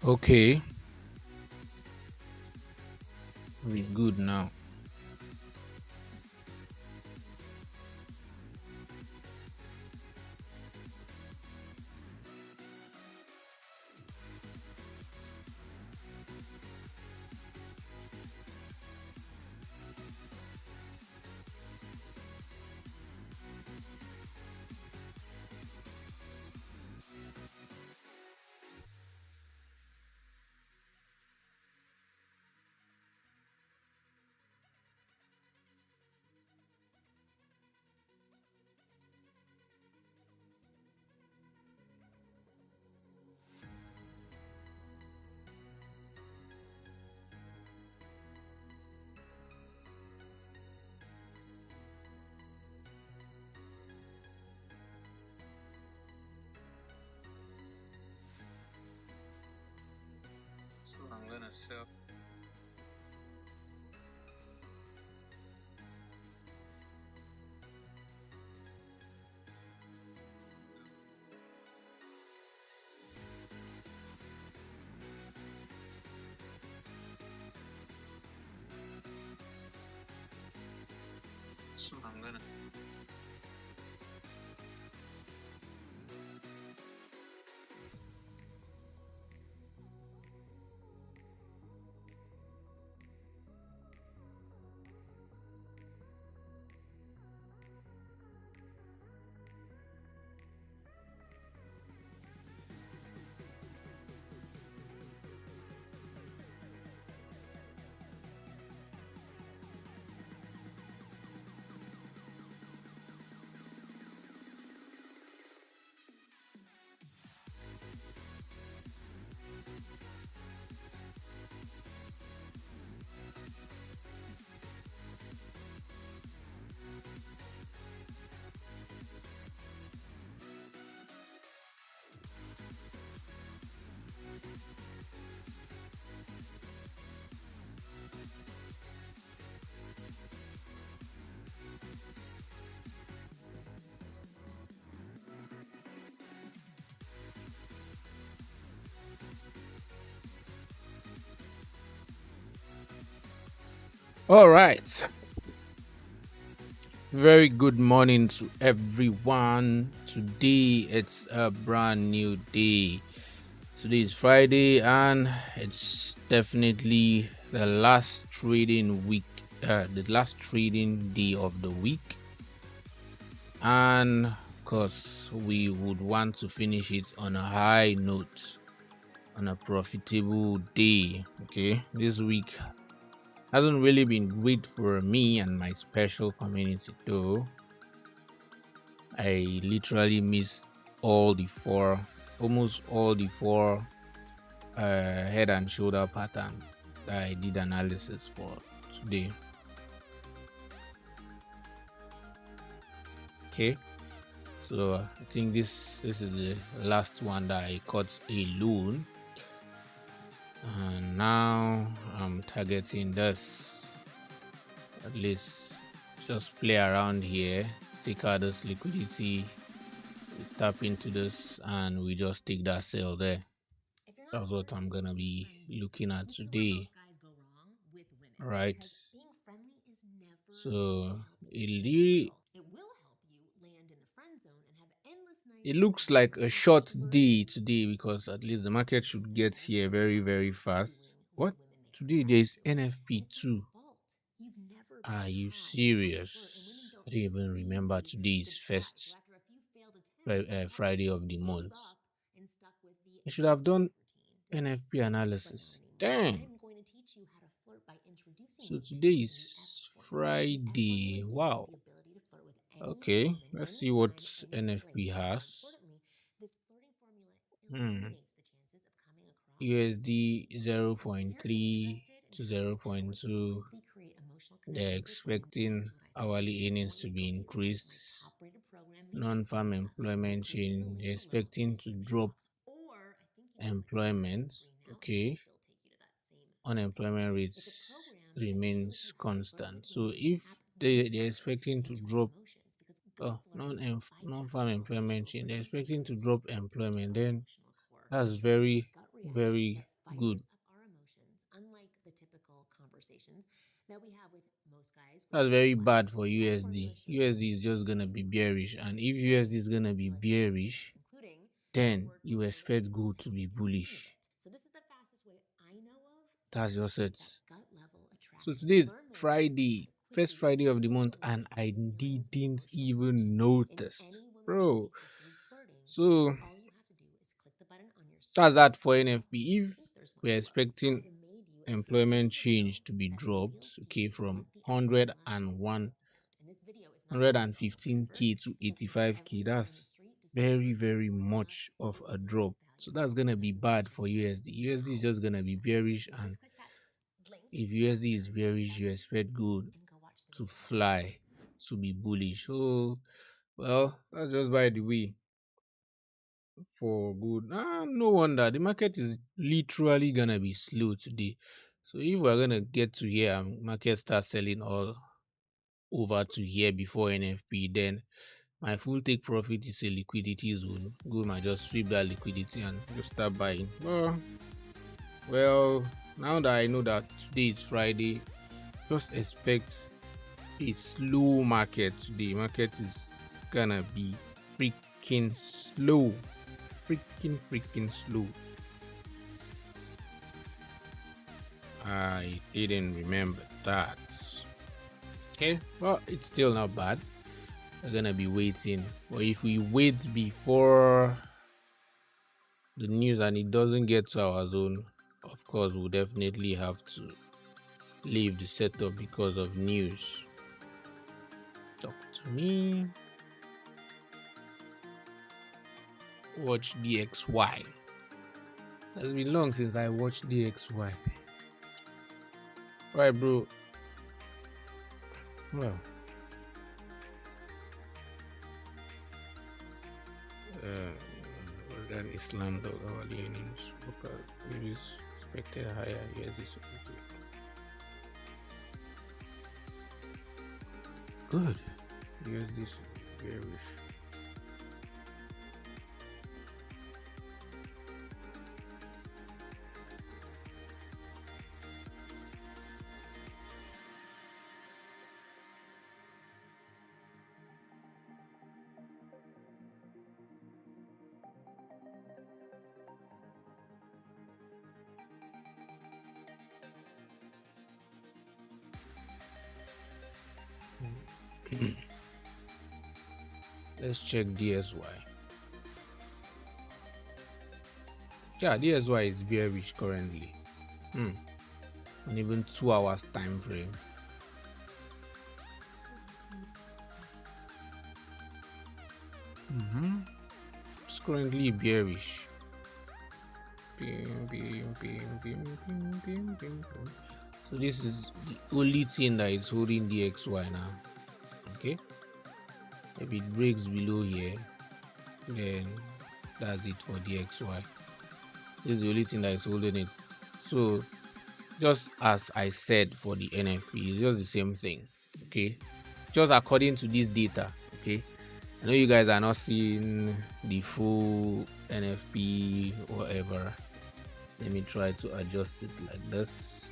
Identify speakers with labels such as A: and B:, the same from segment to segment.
A: Okay, we good now. So I'm gonna sell. So I'm gonna. All right. Very good morning to everyone. Today it's a brand new day. Today is Friday, and it's definitely the last trading week, the last trading day of the week. And of course, we would want to finish it on a high note, on a profitable day. Okay, this week hasn't really been great for me and my special community, though. I literally missed all the four, almost all the four head and shoulder pattern that I did analysis for today. Okay, so I think this is the last one that I caught alone, and now I'm targeting this. At least just play around here, take out this liquidity, tap into this, and we just take that sale there. That's what I'm gonna be looking at today. Right. So it looks like a short day today because at least the market should get here very, very fast. What? Today there is NFP too. Are you serious? I don't even remember today is first Friday of the month. I should have done NFP analysis. Damn. So today is Friday. Wow. Okay, let's see what NFP has. Hmm. USD 0.3 to 0.2. They're expecting hourly earnings to be increased. Non-farm employment change, they're expecting to drop employment. Okay. Unemployment rates remains constant. So if they're expecting to drop non-farm employment change, they're expecting to drop employment, then that's very, very Good. That's very bad for USD. USD is just gonna be bearish, and if USD is gonna be bearish, then you expect gold to be bullish. That's just it. So today is Friday, first Friday of the month, and I didn't even notice, bro. So that's that for NFP. If we're expecting employment change to be dropped, okay, from 115k to 85k, that's very, very much of a drop. So that's gonna be bad for USD. USD is just gonna be bearish, and if USD is bearish, you expect gold to fly, to be bullish. So, well, that's just by the way for good. No wonder the market is literally gonna be slow today. So if we're gonna get to here and market start selling all over to here before NFP, then my full take profit is a liquidity zone. Go might just sweep that liquidity and just start buying. Well, now that I know that today is Friday, just expect a slow market today. Market is gonna be freaking slow. Freaking slow. I didn't remember that. Okay, well, it's still not bad. We're gonna be waiting, but if we wait before the news and it doesn't get to our zone, of course we'll definitely have to leave the setup because of news. Talk to me. Watch DXY. It's been long since I watched DXY. Right, bro. Well, Organ Islam dog hourly earnings. It is expected higher. Yes, this good. Yes, this bearish. Let's check DSY. Yeah, DSY is bearish currently. On even 2 hours time frame. It's currently bearish. So this is the only thing that is holding DXY now. Okay, if it breaks below here, then that's it for DXY. This is the only thing that is holding it. So just as I said for the NFP, it's just the same thing. Okay, just according to this data. Okay, I know you guys are not seeing the full NFP whatever. Let me try to adjust it like this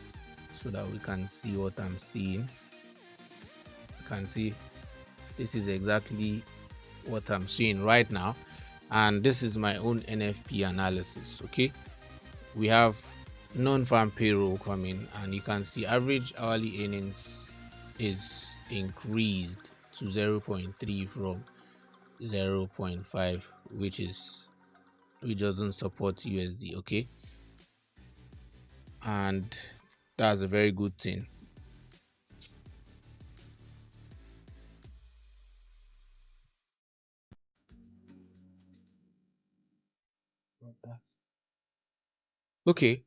A: so that we can see what I'm seeing. You can see this is exactly what I'm seeing right now, and this is my own NFP analysis. Okay, we have non-farm payroll coming, and you can see average hourly earnings is increased to 0.3 from 0.5, which doesn't support USD. Okay, and that's a very good thing. Okay,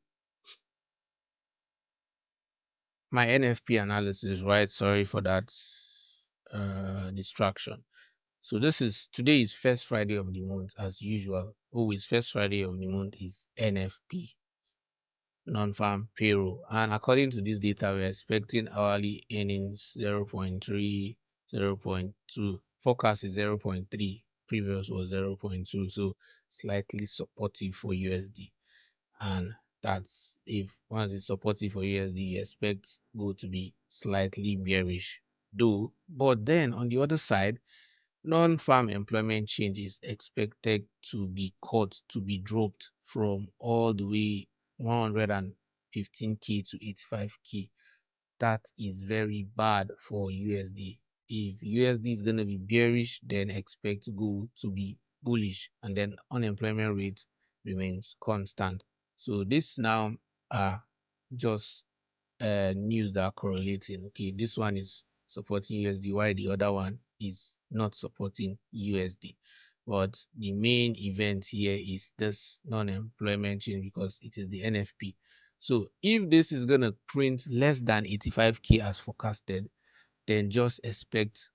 A: my NFP analysis, right? Sorry for that distraction. So today is first Friday of the month as usual. Always first Friday of the month is NFP, non-farm payroll, and according to this data, we're expecting hourly earnings 0.3, 0.2. Forecast is 0.3. Previous was 0.2, so slightly supportive for USD, and That's if once it's supportive for USD, you expect gold to be slightly bearish, though. But then on the other side, non-farm employment change is expected to be cut, to be dropped from all the way 115k to 85k. That is very bad for USD. If USD is going to be bearish, then expect gold to be bullish, and then unemployment rate remains constant. So this now are just news that are correlating. Okay, this one is supporting USD while the other one is not supporting USD. But the main event here is this non-employment change because it is the NFP. So if this is gonna print less than 85k as forecasted, then just expect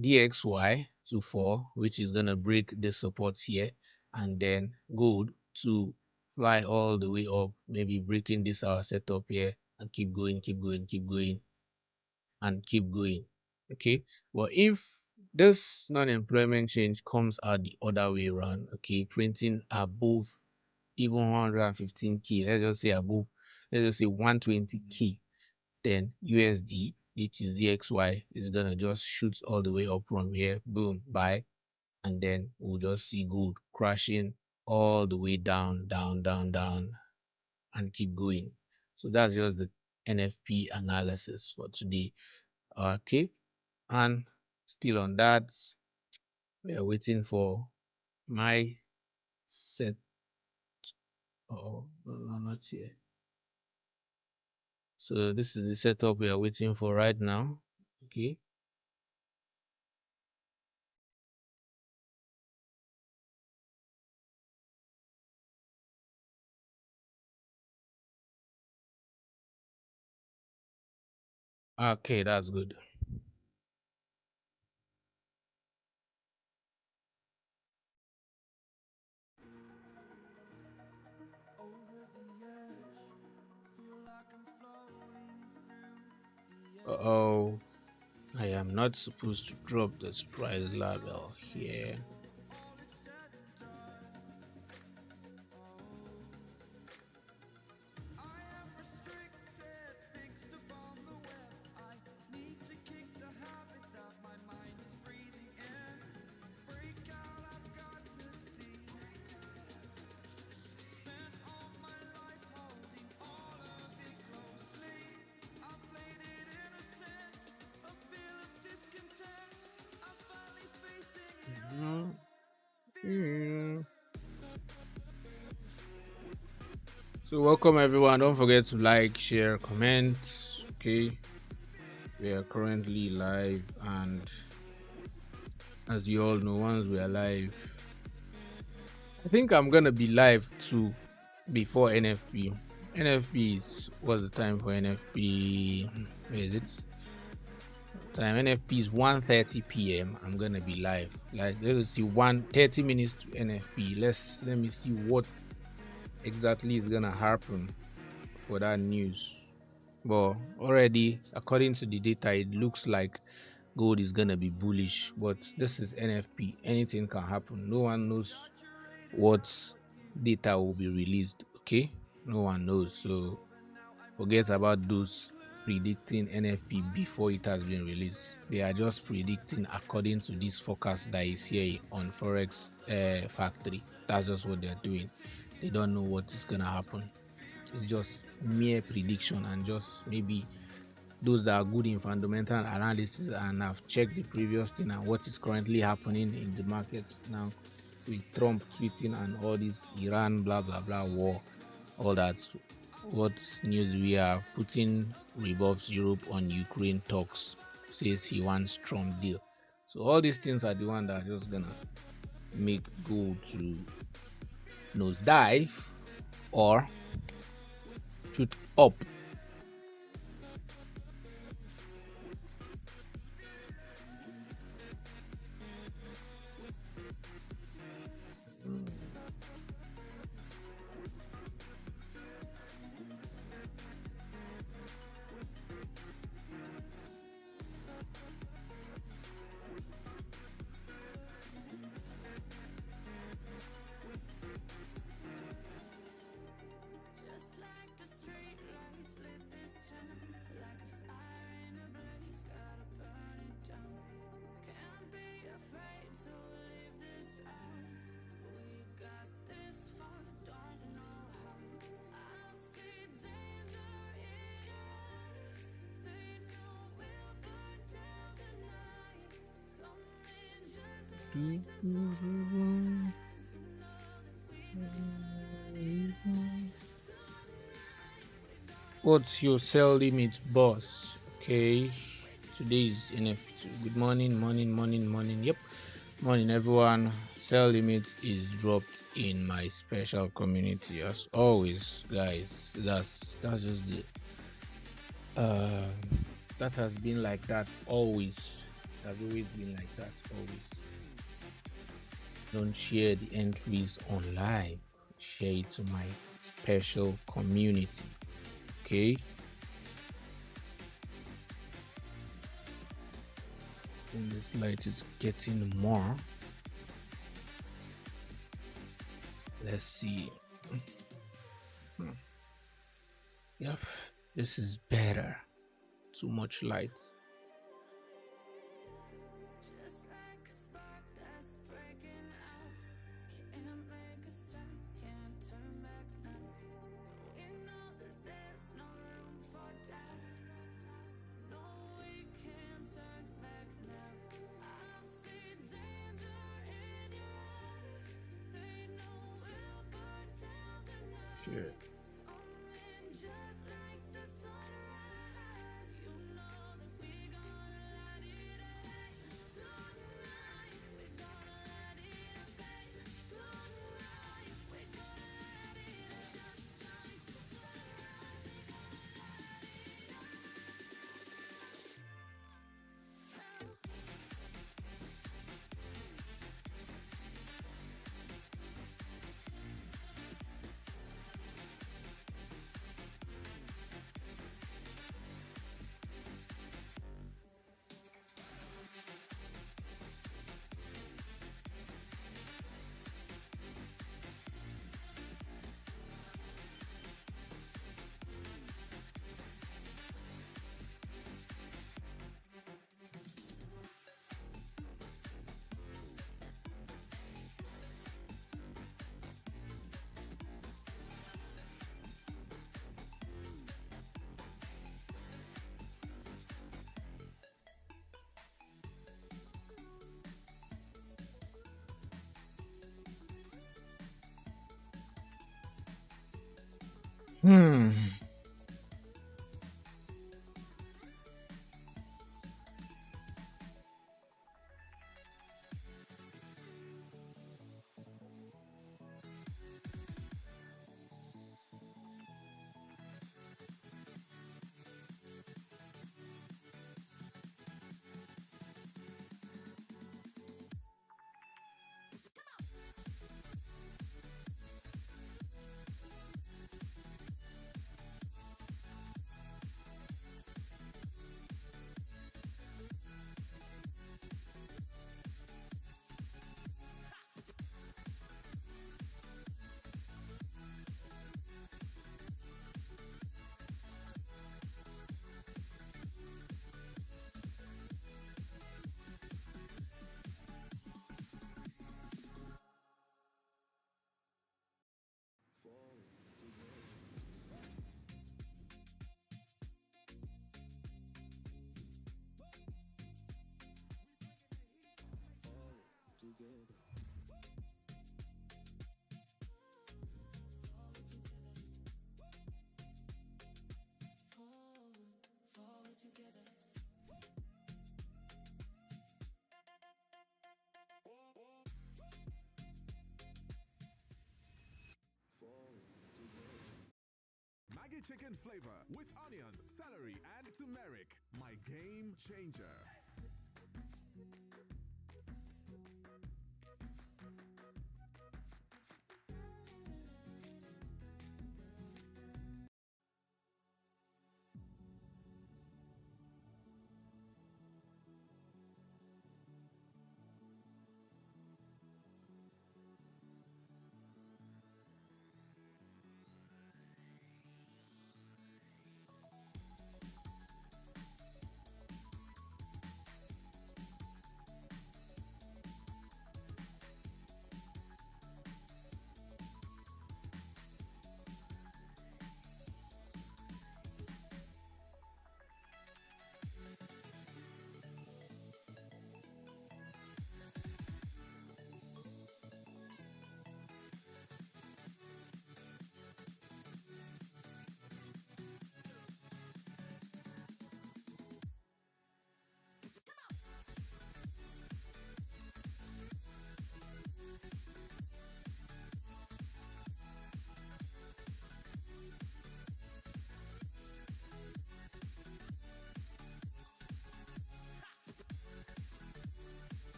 A: DXY to fall, which is gonna break the support here, and then gold to fly all the way up, maybe breaking this our setup here and keep going, keep going, keep going, and keep going. Okay, but if this non-employment change comes out the other way around, okay, printing above even 115k, let's just say above, let's just say 120k, then USD, which is DXY, is gonna just shoot all the way up from here, boom, buy, and then we'll just see gold crashing all the way down, down, down, down, and keep going. So that's just the NFP analysis for today. Okay, and still on that, we are waiting for my set. Oh, no, not here. So this is the setup we are waiting for right now. Okay. Okay, that's good. Oh, I am not supposed to drop this price level here. Yeah. So welcome everyone. Don't forget to like, share, comment. Okay, we are currently live, and as you all know, once we are live, I think I'm gonna be live too before NFP. NFP is what's the time for NFP? Where is it? Time NFP is 1:30 p.m. I'm gonna be live. Like let's see 1:30 minutes to NFP. Let me see what exactly is gonna happen for that news. But already according to the data, it looks like gold is gonna be bullish. But this is NFP. Anything can happen. No one knows what data will be released. Okay, no one knows. So forget about those predicting NFP before it has been released. They are just predicting according to this forecast that is here on Forex Factory. That's just what they're doing. They don't know what is gonna happen. It's just mere prediction, and just maybe those that are good in fundamental analysis and have checked the previous thing and what is currently happening in the market now with Trump tweeting and all this Iran blah blah blah war, all that. What news we have? Putin rebuffs Europe on Ukraine talks, says he wants Trump deal. So all these things are the ones that are just gonna make gold to nosedive or shoot up. What's your sell limit, boss? Okay, today is NFP2. Good morning, morning. Yep, morning, everyone. Sell limit is dropped in my special community as always, guys. That's just the uh that has been like that always. It has always been like that always. Don't share the entries on live. Share it to my special community. Okay. And this light is getting more. Let's see. Yep, this is better. Too much light. Sure. Hmm.
B: Maggi chicken flavor with onions, celery, and turmeric. My game changer.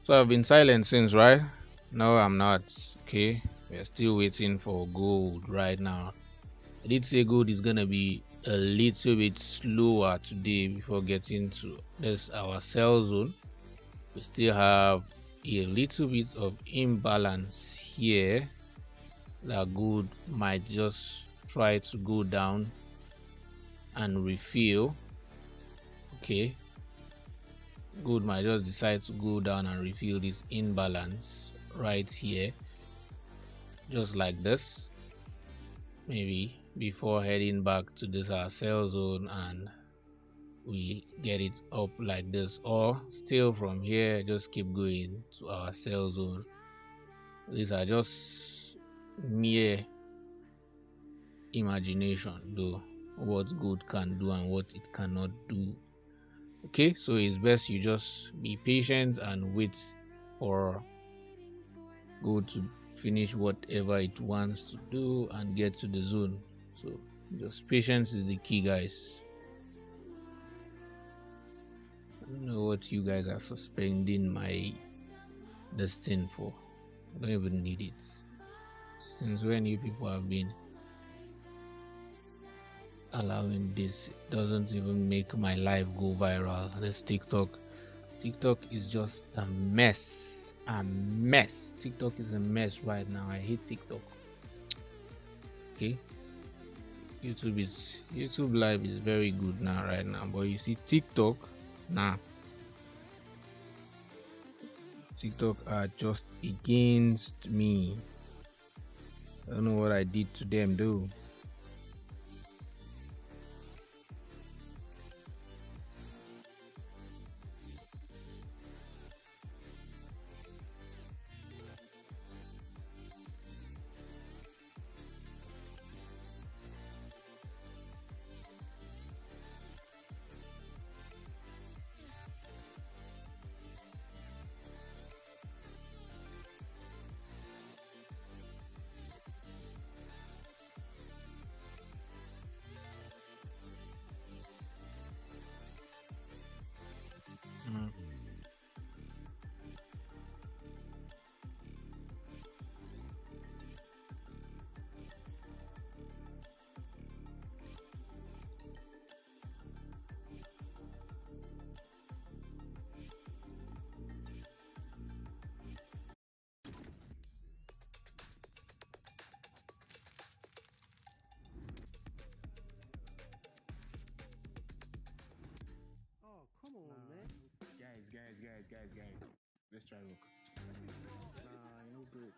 A: So I've been silent since, right? No, I'm not. Okay, we're still waiting for gold right now. I did say gold is gonna be a little bit slower today before getting to this our sell zone. We still have a little bit of imbalance here that gold might just try to go down and refill. Okay, gold might just decide to go down and refill this imbalance right here, just like this, maybe before heading back to this our sell zone and we get it up like this, or still from here just keep going to our sell zone. These are just mere imagination though, what gold can do and what it cannot do. Okay, so it's best you just be patient and wait for gold to finish whatever it wants to do and get to the zone. So just patience is the key, guys. I don't know what you guys are suspending my this thing for. I don't even need it. Since when you people have been allowing this, it doesn't even make my life go viral. This TikTok is just a mess. A mess. TikTok is a mess right now. I hate TikTok. Okay. YouTube live is very good now right now, but you see TikTok nah. TikTok are just against me. I don't know what I did to them though. Mm.
C: Oh, come on, man.
D: Guys. Let's try look.
C: Nah, no break.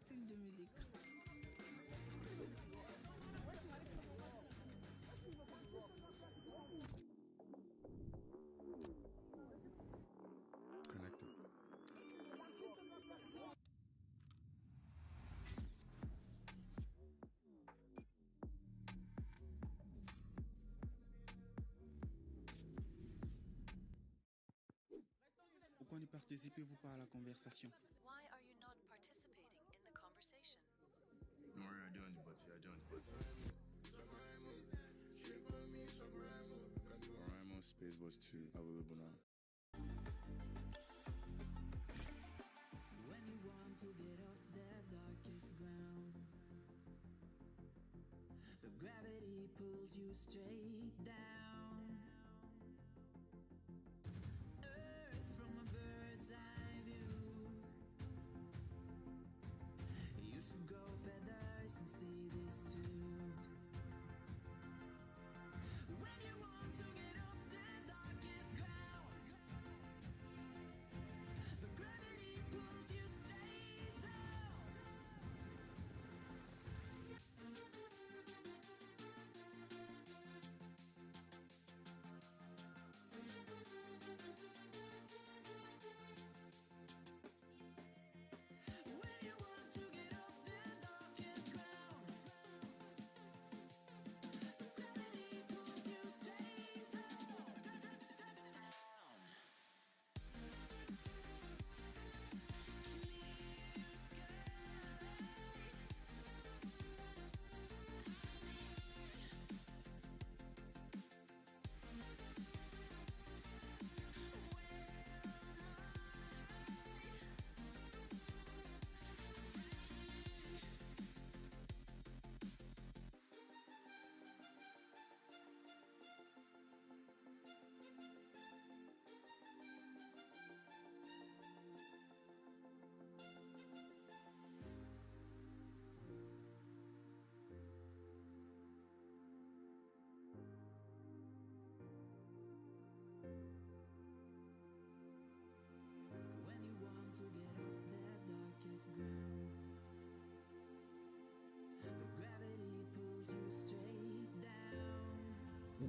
E: Still the music.
C: Connected. Pourquoi ne participez-vous pas à la conversation?
E: Why are you not participating in the conversation?
D: Don't worry, I don't, but Rhymo Space was 2 available now.
F: When you want to get off the darkest ground, the gravity pulls you straight down. Earth from a bird's eye view. You should grow feathers and see this too. When you want to get off the darkest ground, the gravity pulls you straight down.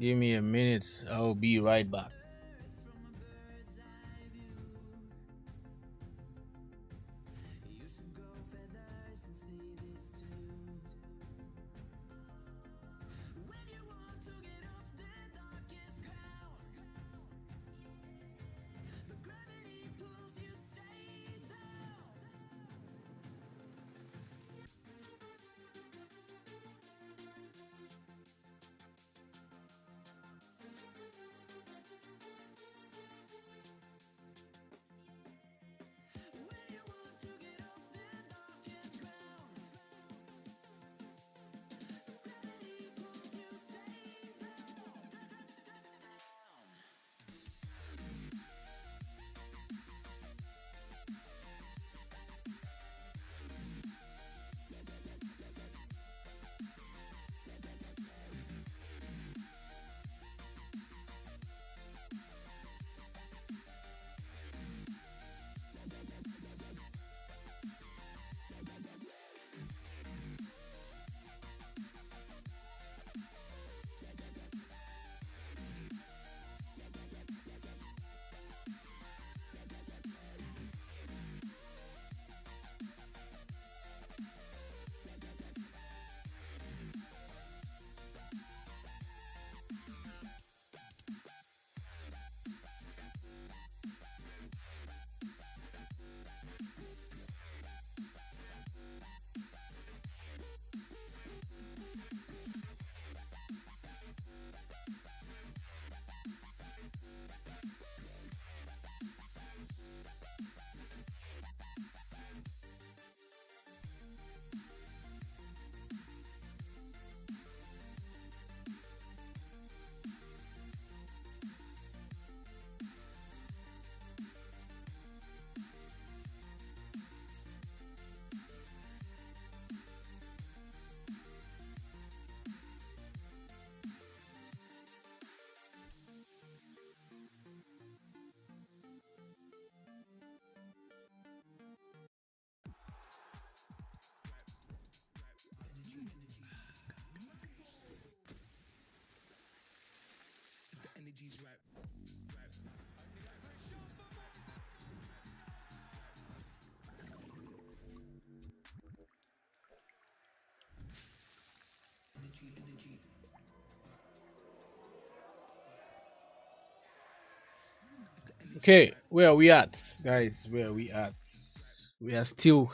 A: Give me a minute. I'll be right back. Okay, where are we at, guys? Where are we at? We are still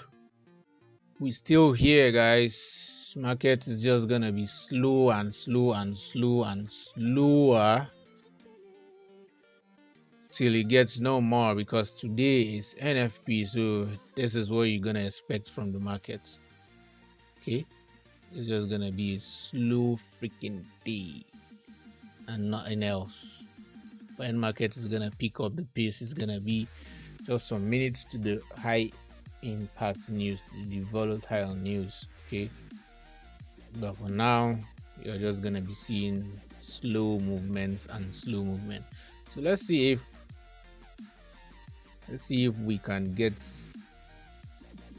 A: we still here, guys. Market is just gonna be slow and slow and slow and slower till it gets no more, because today is NFP, so this is what you're gonna expect from the market. Okay, it's just gonna be a slow freaking day and nothing else. When market is gonna pick up the pace, it's gonna be just some minutes to the high impact news, the volatile news. Okay, but for now you're just gonna be seeing slow movements and slow movement. So let's see if we can get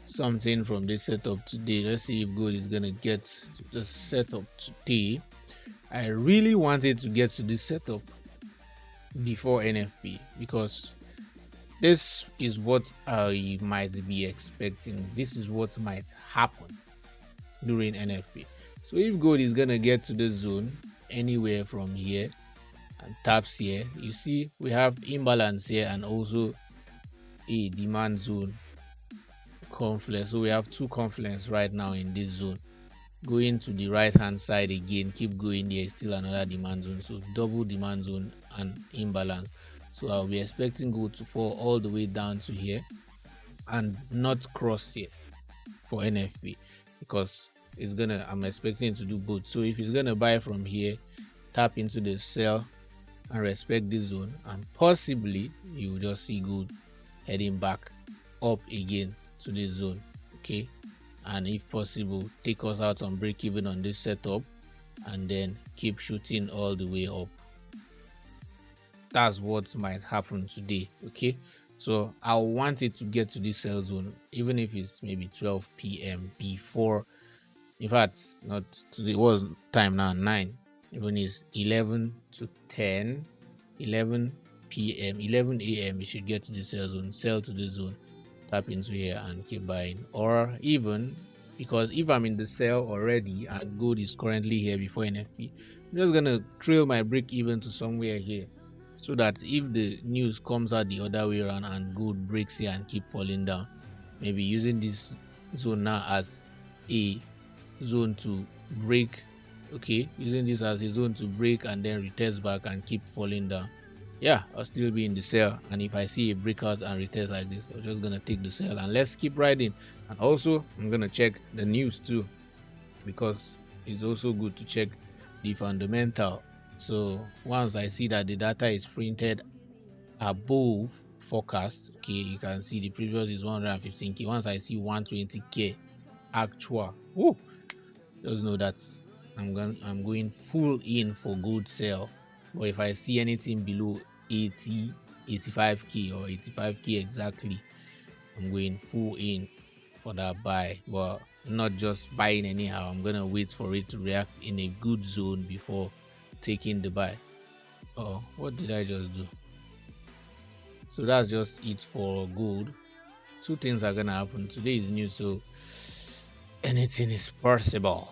A: something from this setup today. Let's see if gold is gonna get to the setup today. I really wanted to get to this setup before NFP, because this is what I might be expecting. This is what might happen during NFP. So if gold is gonna get to the zone anywhere from here and taps here, you see we have imbalance here and also a demand zone confluence. So we have two confluence right now in this zone. Going to the right hand side again, keep going, there is still another demand zone. So double demand zone and imbalance. So I'll be expecting gold to fall all the way down to here and not cross here for NFP, because it's gonna, I'm expecting to do both. So if it's gonna buy from here, tap into the sell and respect this zone, and possibly you will just see gold heading back up again to this zone. Okay, and if possible take us out on break even on this setup and then keep shooting all the way up. That's what might happen today. Okay, so I want it to get to this sell zone, even if it's maybe 12 p.m. before, in fact not today, was time now 9, Even it's 11 to 10, 11 p.m., 11 a.m. You should get to the sell zone, sell to the zone, tap into here and keep buying. Or even because if I'm in the sell already and gold is currently here before NFP, I'm just gonna trail my break even to somewhere here, so that if the news comes out the other way around and gold breaks here and keep falling down, maybe using this zone now as a zone to break, okay, using this as a zone to break and then retest back and keep falling down, yeah, I'll still be in the sell. And if I see a breakout and retest like this, I'm just gonna take the sell and let's keep riding. And also I'm gonna check the news too, because it's also good to check the fundamental. So once I see that the data is printed above forecast, okay, you can see the previous is 115k. Once I see 120k actual, whoo, just know that I'm going full in for good sell. But if I see anything below 80, 85k or 85k exactly, I'm going full in for that buy. But not just buying anyhow. I'm gonna wait for it to react in a good zone before taking the buy. Oh, what did I just do? So that's just it for gold. Two things are gonna happen. Today is new, so anything is possible.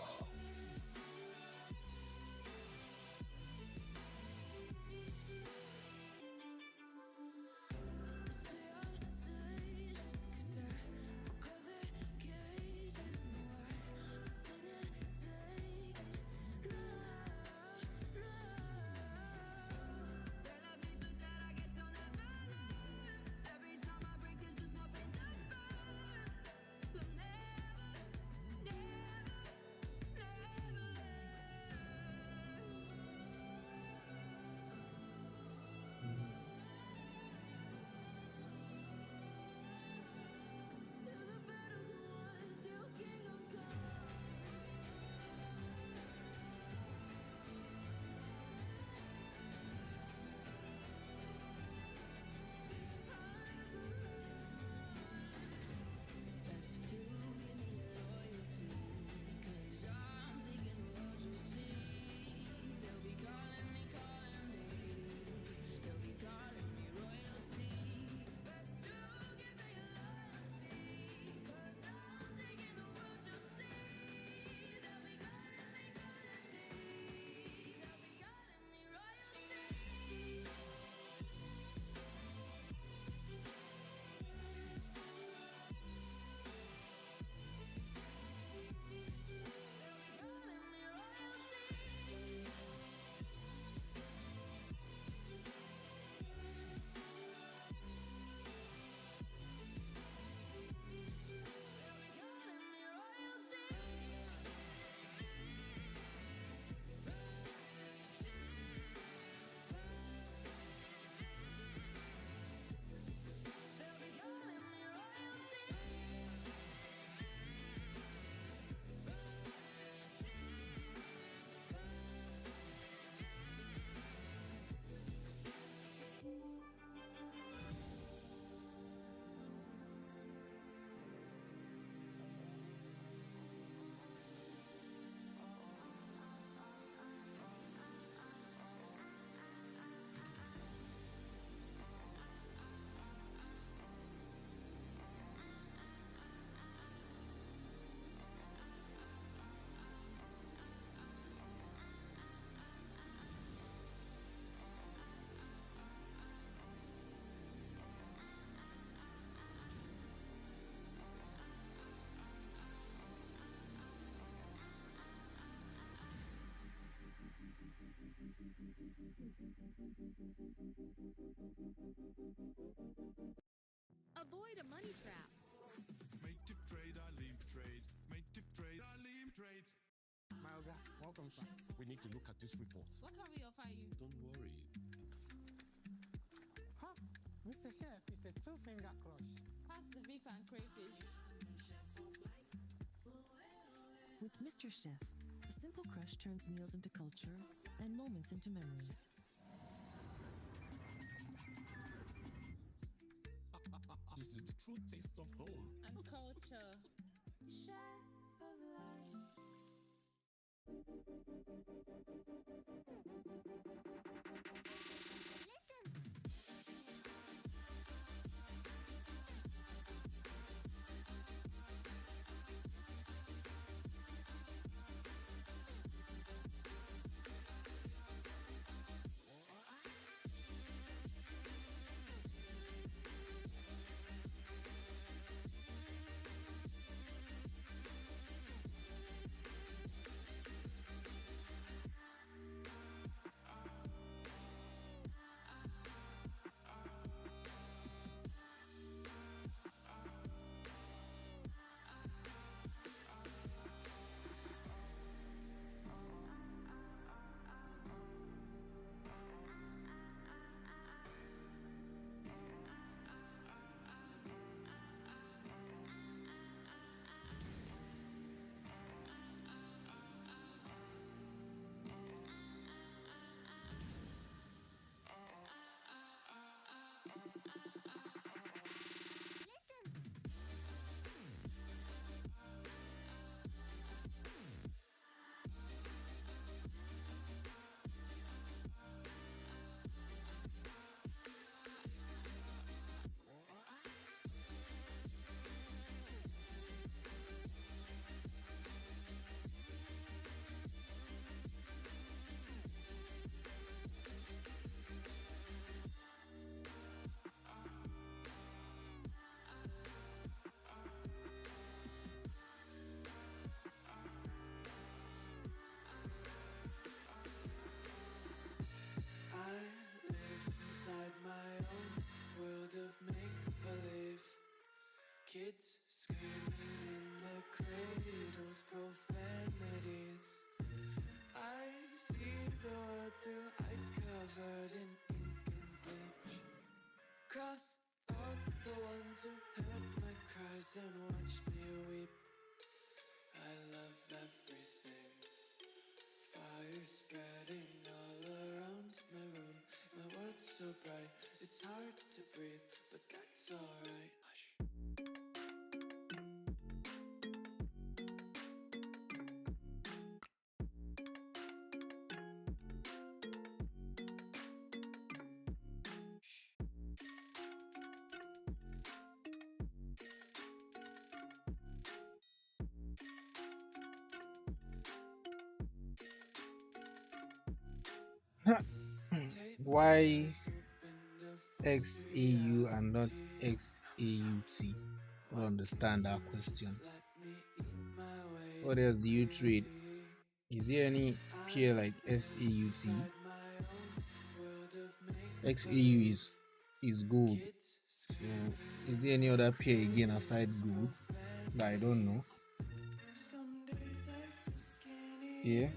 E: Avoid a money trap.
B: Make tip trade, I lean trade. Make tip trade, I lean trade.
G: My Oga, welcome, sir. We need to look at this report.
E: What can we offer you?
B: Don't worry.
G: Huh? Mr. Chef, it's a two-finger crush.
E: Pass the beef and crayfish.
H: With Mr. Chef, a simple crush turns meals into culture and moments into memories.
B: This is the true taste of home.
E: And culture. Chef of life.
F: I live inside my own world of make-believe. Kids screaming in the cradles, profanities. I see the world through ice covered in ink and bleach. Cross out the ones who heard my cries and watched me weep. I love everything. Fire spreading all around my room. My world's so bright, it's hard to breathe, but that's alright. Hush.
A: Why XAU and not XAUT? I don't understand that question. What else do you trade? Is there any pair like SAUT? XAU is gold. So is there any other pair again aside gold that I don't know? Yeah.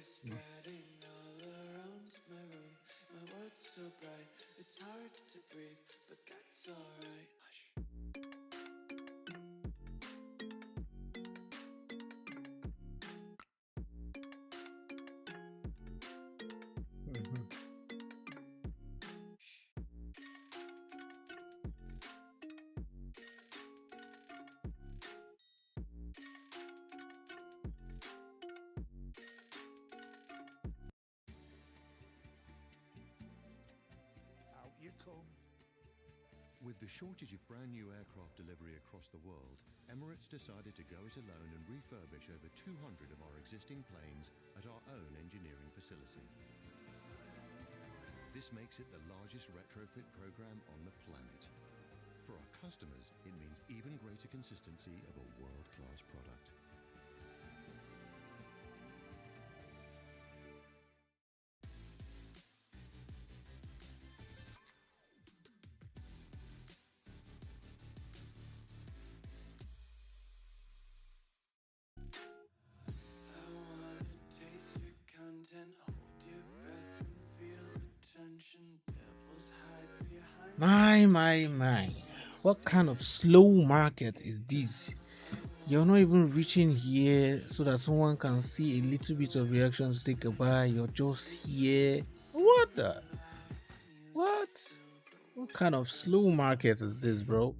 F: Spreading all around my room. My world's so bright, it's hard to breathe, but that's alright. Hush.
I: Out you come. With the shortage of brand new aircraft delivery across the world, Emirates decided to go it alone and refurbish over 200 of our existing planes at our own engineering facility. This makes it the largest retrofit program on the planet. For our customers, it means even greater consistency of a world-class product.
A: My. What kind of slow market is this? You're not even reaching here so that someone can see a little bit of reaction to take a buy. You're just here. What the? What? What kind of slow market is this, bro?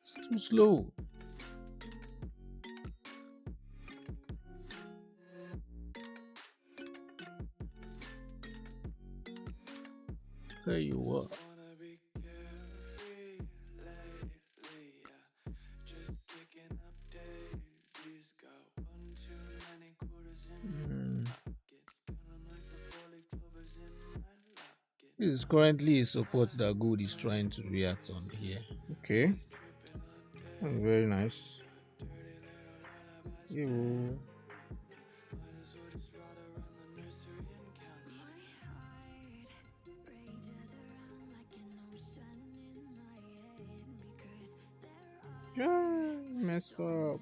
A: It's too slow. Tell you what. This is currently a support that gold is trying to react on here. Okay. Very nice. You. Yeah, mess up.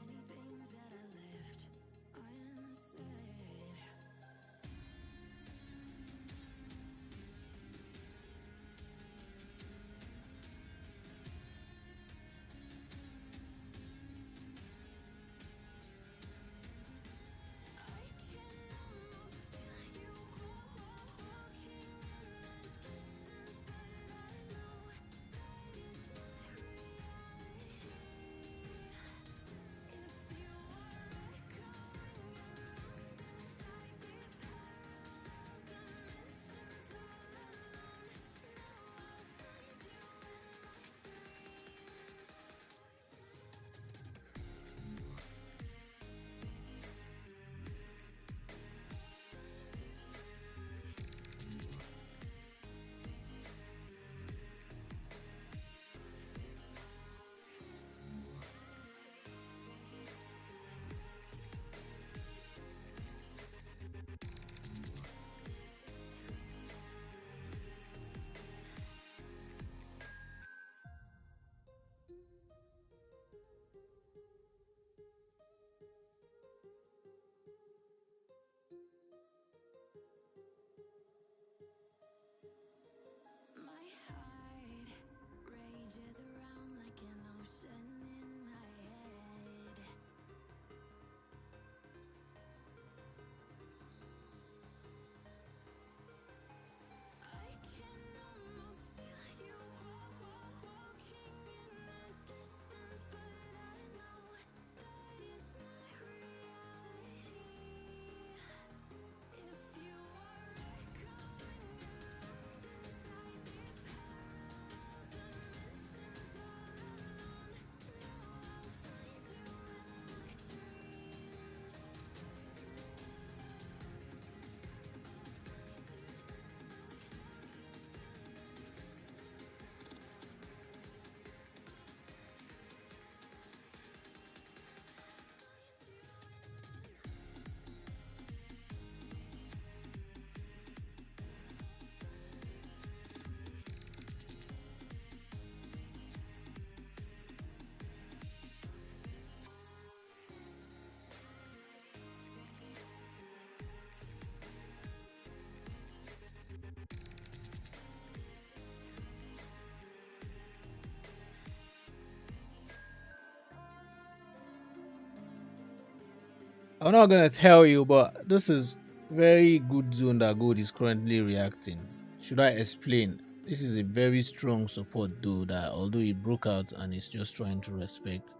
A: I'm not gonna tell you, but this is very good zone that gold is currently reacting. Should I explain? This is a very strong support though that although it broke out and it's just trying to respect.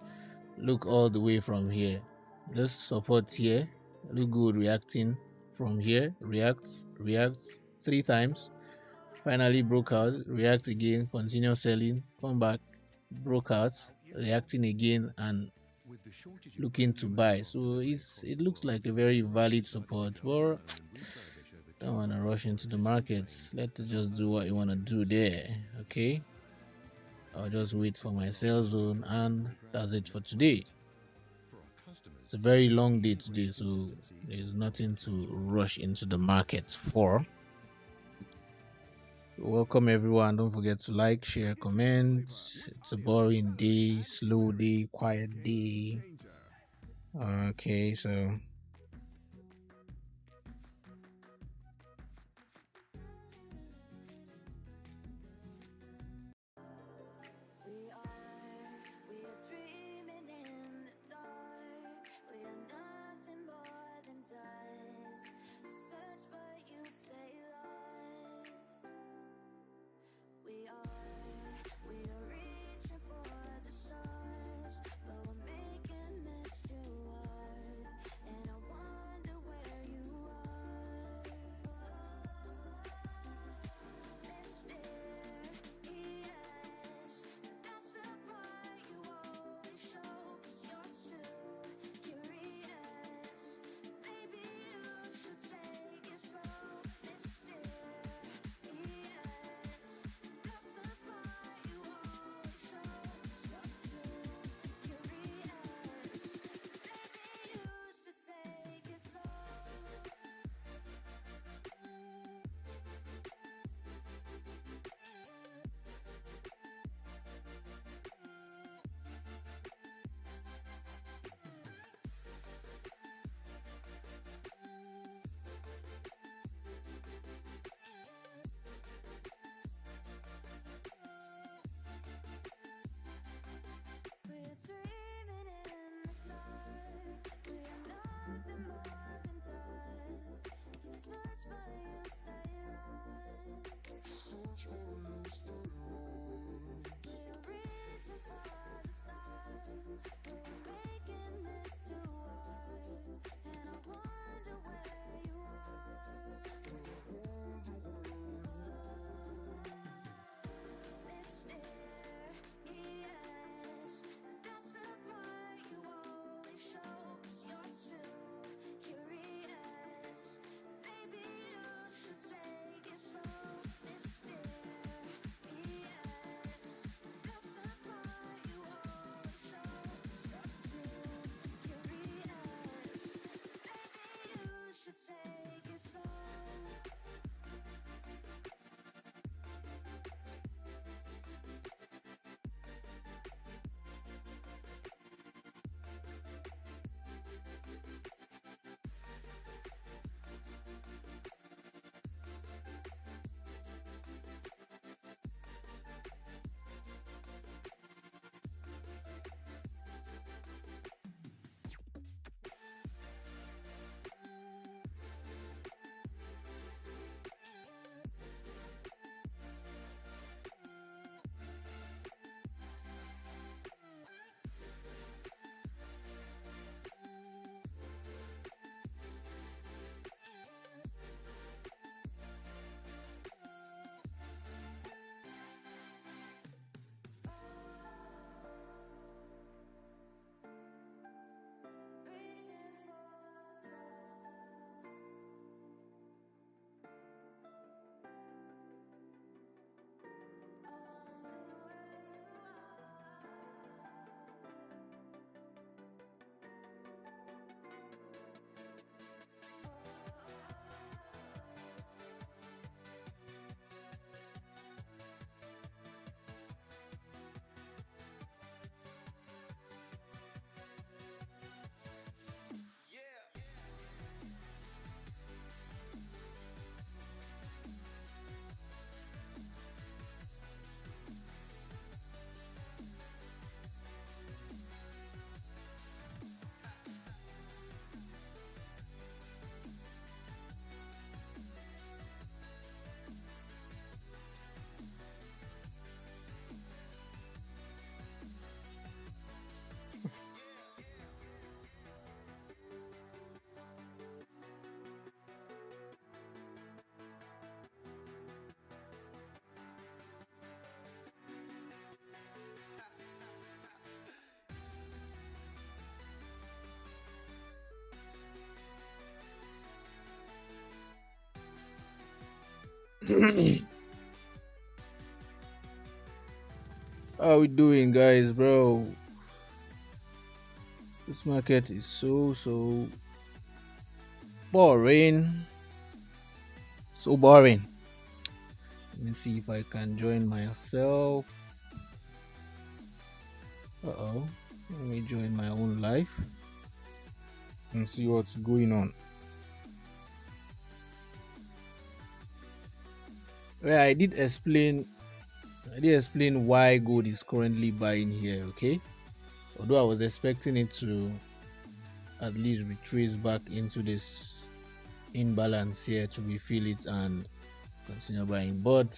A: Look all the way from here. This support here. Look good reacting from here. Reacts 3 times. Finally broke out. React again. Continue selling. Come back. Broke out. Reacting again and looking to buy. So it looks like a very valid support. But don't want to rush into the markets. Let's just do what you want to do there. Okay. I'll just wait for my sell zone, and that's it for today. It's a very long day today, so there's nothing to rush into the market for. Welcome everyone. Don't forget to like, share, comment. It's a boring day, slow day, quiet day. Okay, so How we doing, guys, bro? This market is so boring. So boring. Let me see if I can join myself. Uh-oh. Let me join my own life and see what's going on. Well, I did explain why gold is currently buying here, okay? Although I was expecting it to at least retrace back into this imbalance here to refill it and continue buying, but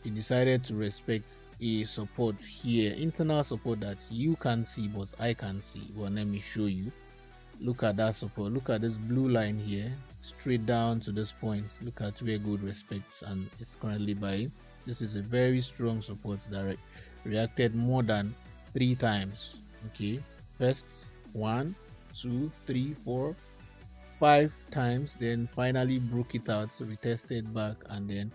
A: he decided to respect a support here, internal support that you can see but I can see. Well, let me show you. Look at that support. Look at this blue line here, straight down to this point. Look at where gold respects and it's currently buying. This is a very strong support that reacted more than 3 times. Okay, first 1, 2, 3, 4, 5 times, then finally broke it out, so retested back and then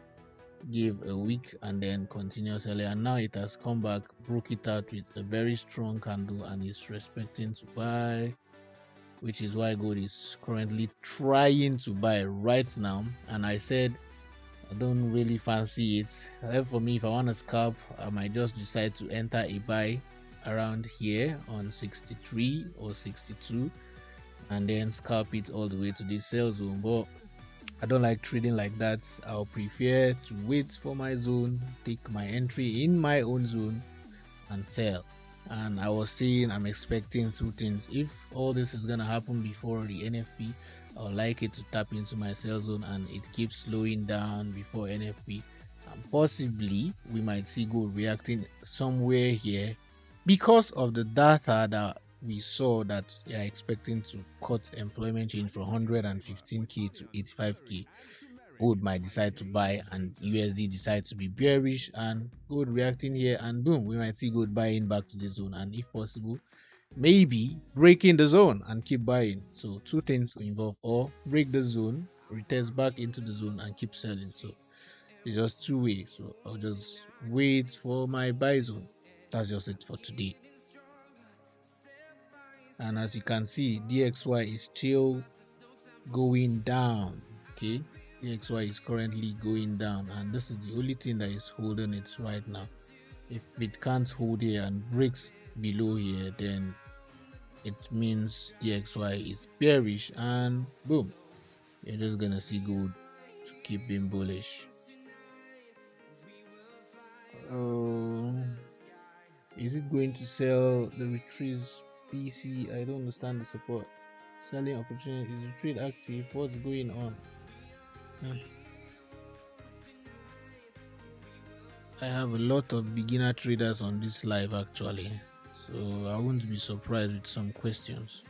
A: gave a week and then continued selling, and now it has come back, broke it out with a very strong candle and is respecting to buy, which is why gold is currently trying to buy right now. And I said I don't really fancy it. For me, if I want to scalp, I might just decide to enter a buy around here on 63 or 62 and then scalp it all the way to this sell zone. But I don't like trading like that. I'll prefer to wait for my zone, take my entry in my own zone and sell. And I was saying I'm expecting 2 things. If all this is gonna happen before the NFP, I would like it to tap into my sell zone and it keeps slowing down before NFP. And possibly we might see gold reacting somewhere here because of the data that we saw that they are expecting to cut employment change from 115k to 85k. Gold might decide to buy and USD decide to be bearish, and gold reacting here, and boom, we might see gold buying back to the zone, and if possible maybe breaking the zone and keep buying. So 2 things involve, or break the zone, retest back into the zone and keep selling. So it's just 2 ways. So I'll just wait for my buy zone. That's just it for today. And as you can see, DXY is still going down. Okay, DXY is currently going down, and this is the only thing that is holding it right now. If it can't hold here and breaks below here, then it means DXY is bearish, and boom, you're just gonna see gold to keep being bullish. Is it going to sell the retrace BC? I don't understand the support. Selling opportunity, is the trade active? What's going on? I have a lot of beginner traders on this live actually, so I won't be surprised with some questions.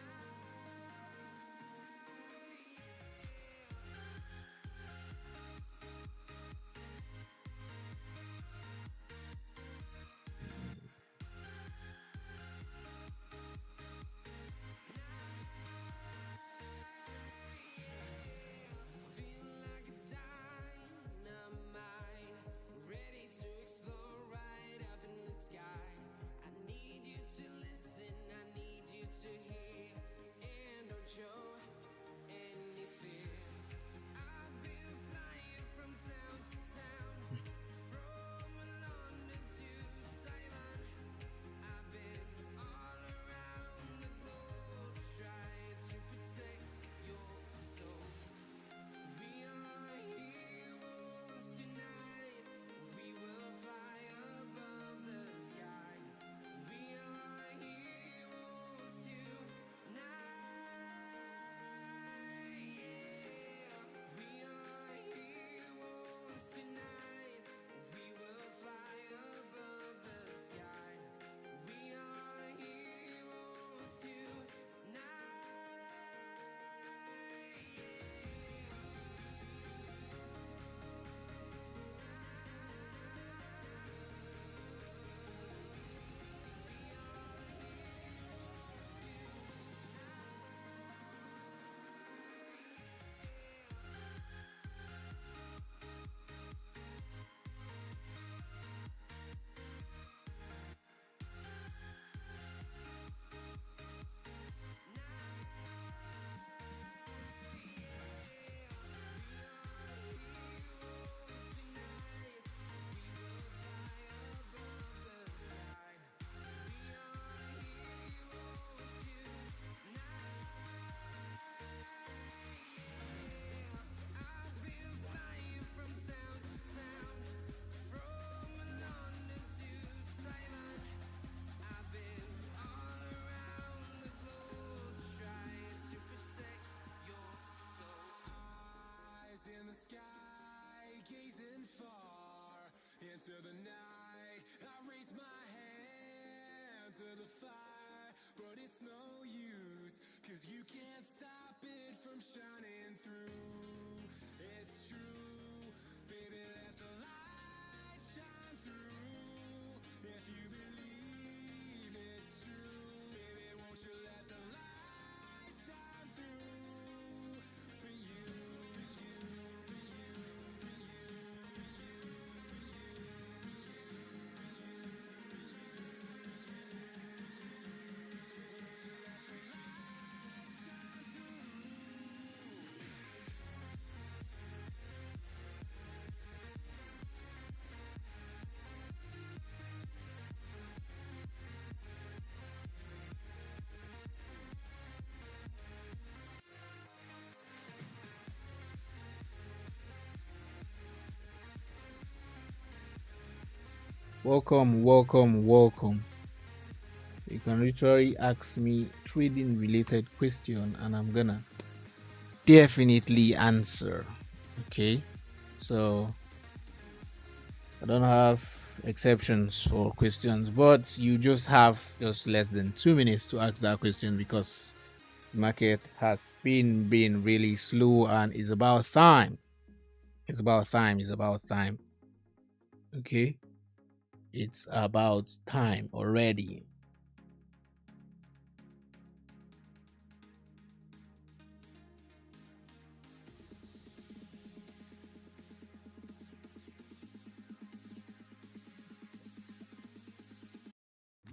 F: fire, but it's no use, 'cause you can't stop it from shining through. It's true, baby, let the light shine through. If you believe it's true, baby, won't you let the light shine through for you, for you, for you, for you, for
A: Welcome, welcome, welcome. You can literally ask me trading related question and I'm gonna definitely answer. Okay, so I don't have exceptions for questions, but you just have just less than 2 minutes to ask that question because the market has been really slow and it's about time. It's about time. It's about time. Okay, it's about time already.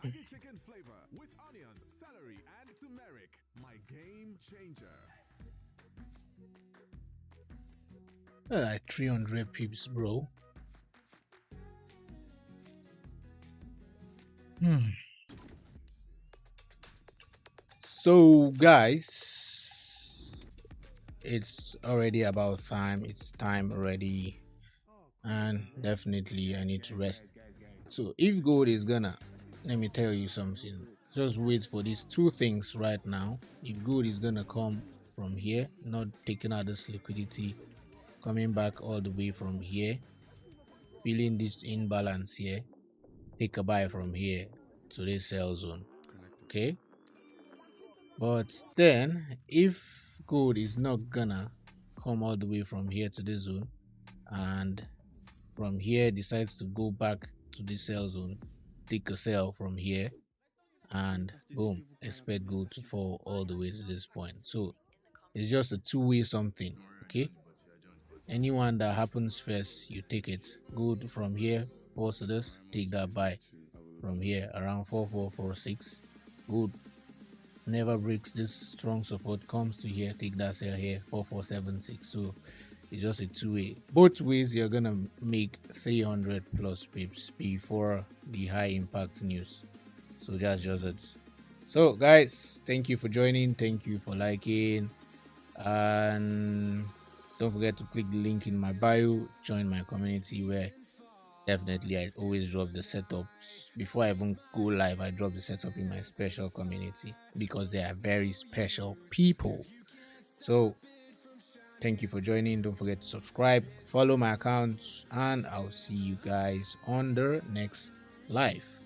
B: Maggie chicken flavor with onions, celery, and turmeric. My game changer.
A: Like 300 pips, bro. So, guys, it's already about time. It's time already, and definitely I need to rest. So, if gold is gonna, let me tell you something. Just wait for these two things right now. If gold is gonna come from here, not taking out this liquidity, coming back all the way from here, feeling this imbalance here, take a buy from here to this sell zone. Okay, but then if gold is not gonna come all the way from here to this zone and from here decides to go back to the sell zone, take a sell from here and boom, expect gold to fall all the way to this point. So it's just a two-way something. Okay, anyone that happens first, you take it. Gold from here falls to this, take that buy from here around 4446. Gold never breaks this strong support, comes to here, take that sell here 4476. So it's just a two-way. Both ways you're gonna make 300 plus pips before the high impact news. So that's just it. So guys, thank you for joining, thank you for liking, and don't forget to click the link in my bio, join my community where definitely I always drop the setups before I even go live. I drop the setup in my special community because they are very special people. So thank you for joining. Don't forget to subscribe, follow my accounts, and I'll see you guys on the next live.